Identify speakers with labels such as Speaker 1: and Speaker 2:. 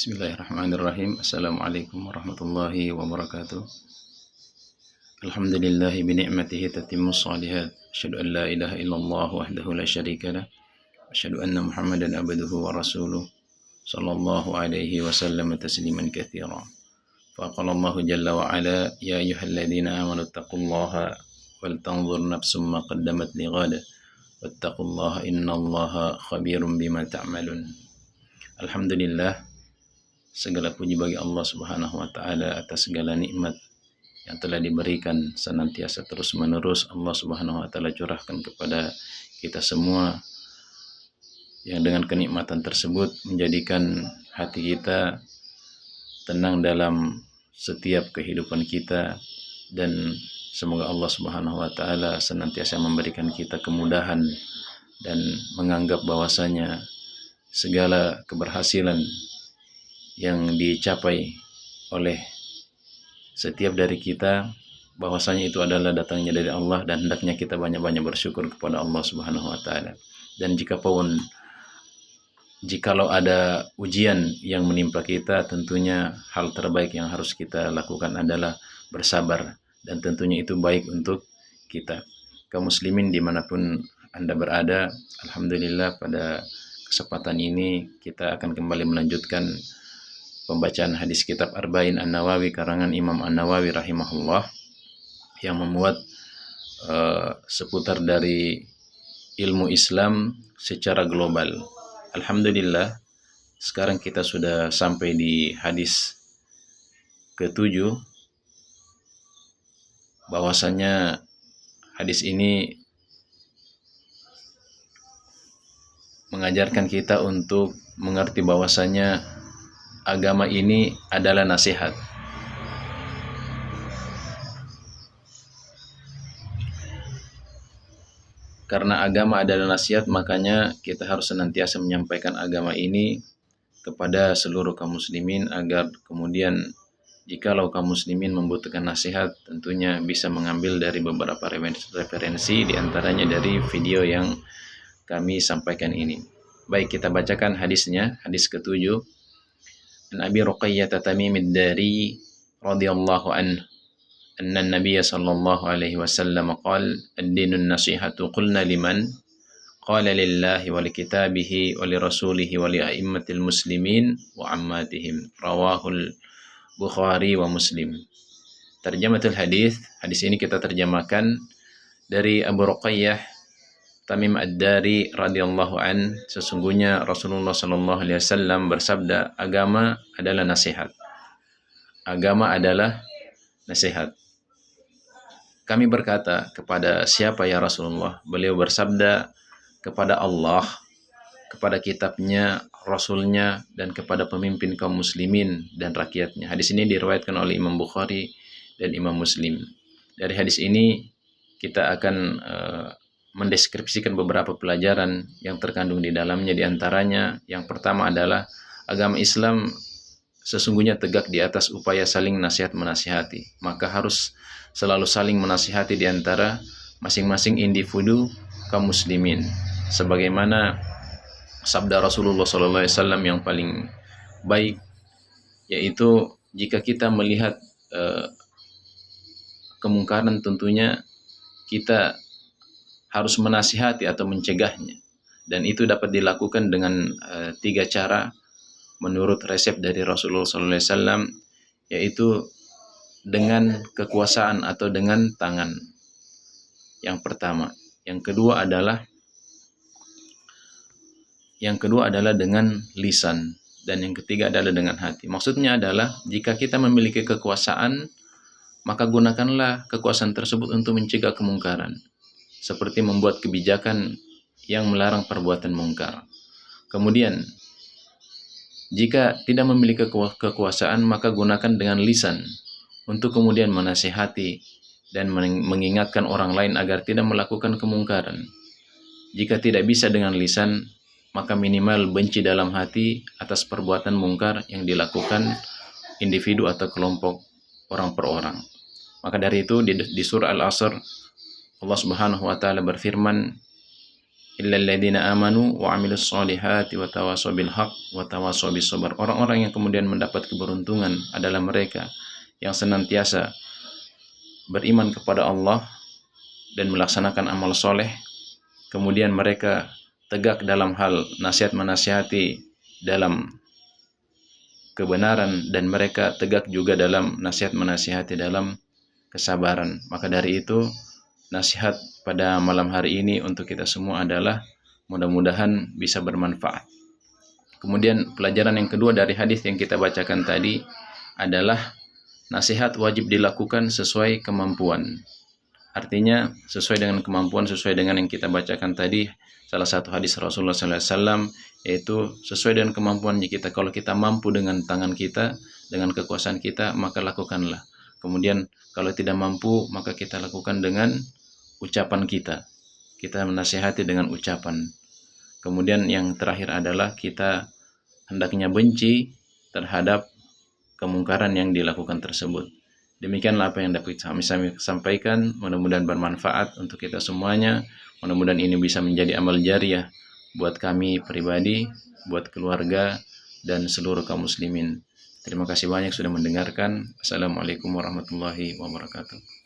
Speaker 1: Bismillahirrahmanirrahim. Assalamualaikum warahmatullahi wabarakatuh. Alhamdulillahi bini'matihi tatimmus shalihat. Asyhadu an la ilaha illallah wahdahu la syarika lah. Asyhadu anna Muhammadan abduhu wa rasuluh. Sallallahu alaihi wasallam tasliman katsira. Faqala Allah jalla wa ala ya ayyuhalladzina amanu taqullaha wal tanzur nafsum ma qaddamat lighad. Wattaqullaha innallaha khabirum bima ta'malun. Alhamdulillah, segala puji bagi Allah Subhanahu wa taala atas segala nikmat yang telah diberikan senantiasa terus-menerus Allah Subhanahu wa taala curahkan kepada kita semua, yang dengan kenikmatan tersebut menjadikan hati kita tenang dalam setiap kehidupan kita, dan semoga Allah Subhanahu wa taala senantiasa memberikan kita kemudahan dan menganggap bahwasanya segala keberhasilan yang dicapai oleh setiap dari kita bahwasanya itu adalah datangnya dari Allah, dan hendaknya kita banyak-banyak bersyukur kepada Allah Subhanahu wa taala. Dan jikalau ada ujian yang menimpa kita, tentunya hal terbaik yang harus kita lakukan adalah bersabar, dan tentunya itu baik untuk kita. Kaum muslimin dimanapun Anda berada, alhamdulillah pada kesempatan ini kita akan kembali melanjutkan pembacaan hadis kitab Arba'in An-Nawawi karangan Imam An-Nawawi rahimahullah, yang memuat seputar dari ilmu Islam secara global. Alhamdulillah, sekarang kita sudah sampai di hadis ke-7, bahwasanya hadis ini mengajarkan kita untuk mengerti bahwasanya agama ini adalah nasihat. Karena agama adalah nasihat, makanya kita harus senantiasa menyampaikan agama ini kepada seluruh kaum muslimin, agar kemudian jikalau kaum muslimin membutuhkan nasihat, tentunya bisa mengambil dari beberapa referensi, diantaranya dari video yang kami sampaikan ini. Baik, kita bacakan hadisnya, hadis ke-7. An Abi Ruqayyah Tamim ad-Dari radhiyallahu anhu anna an-nabiy sallallahu alaihi wasallam qala ad-dinun nasihatu qulna liman qala lillahi wa likitabihi wa lirasulihi wa li'a'immatil muslimin wa ammatihim, rawahul Bukhari wa Muslim. Terjematul hadis ini kita terjemahkan dari Abu Ruqayyah Tamim ad-Dari radhiyallahu an, sesungguhnya Rasulullah sallallahu alaihi wasallam bersabda, agama adalah nasihat. Agama adalah nasihat. Kami berkata, kepada siapa ya Rasulullah? Beliau bersabda, kepada Allah, kepada kitabnya, Rasulnya, dan kepada pemimpin kaum muslimin dan rakyatnya. Hadis ini diriwayatkan oleh Imam Bukhari dan Imam Muslim. Dari hadis ini kita akan mendeskripsikan beberapa pelajaran yang terkandung di dalamnya. Di antaranya, yang pertama adalah agama Islam sesungguhnya tegak di atas upaya saling nasihat menasihati. Maka harus selalu saling menasihati di antara masing-masing individu kaum muslimin, sebagaimana sabda Rasulullah SAW yang paling baik, yaitu jika kita melihat kemungkaran, tentunya kita harus menasihati atau mencegahnya, dan itu dapat dilakukan dengan 3 cara menurut resep dari Rasulullah SAW, yaitu dengan kekuasaan atau dengan tangan. Yang pertama, yang kedua adalah dengan lisan, dan yang ketiga adalah dengan hati. Maksudnya adalah jika kita memiliki kekuasaan, maka gunakanlah kekuasaan tersebut untuk mencegah kemungkaran, seperti membuat kebijakan yang melarang perbuatan mungkar. Kemudian, jika tidak memiliki kekuasaan, maka gunakan dengan lisan untuk kemudian menasihati dan mengingatkan orang lain agar tidak melakukan kemungkaran. Jika tidak bisa dengan lisan, maka minimal benci dalam hati atas perbuatan mungkar yang dilakukan individu atau kelompok orang per orang. Maka dari itu di surah Al-Asr Allah Subhanahu wa taala berfirman, illal ladzina amanu wa 'amilus solihati wa tawashaw bil haqq wa tawashaw bis sabr. Orang-orang yang kemudian mendapat keberuntungan adalah mereka yang senantiasa beriman kepada Allah dan melaksanakan amal soleh, kemudian mereka tegak dalam hal nasihat menasihati dalam kebenaran, dan mereka tegak juga dalam nasihat menasihati dalam kesabaran. Maka dari itu, nasihat pada malam hari ini untuk kita semua adalah mudah-mudahan bisa bermanfaat. Kemudian pelajaran yang kedua dari hadis yang kita bacakan tadi adalah nasihat wajib dilakukan sesuai kemampuan. Artinya sesuai dengan kemampuan, sesuai dengan yang kita bacakan tadi, salah satu hadis Rasulullah SAW, yaitu sesuai dengan kemampuannya kita. Kalau kita mampu dengan tangan kita, dengan kekuasaan kita, maka lakukanlah. Kemudian kalau tidak mampu, maka kita lakukan dengan ucapan kita. Kita menasihati dengan ucapan. Kemudian yang terakhir adalah kita hendaknya benci terhadap kemungkaran yang dilakukan tersebut. Demikianlah apa yang dapat kami sampaikan. Mudah-mudahan bermanfaat untuk kita semuanya. Mudah-mudahan ini bisa menjadi amal jariah buat kami pribadi, buat keluarga, dan seluruh kaum muslimin. Terima kasih banyak sudah mendengarkan. Assalamualaikum warahmatullahi wabarakatuh.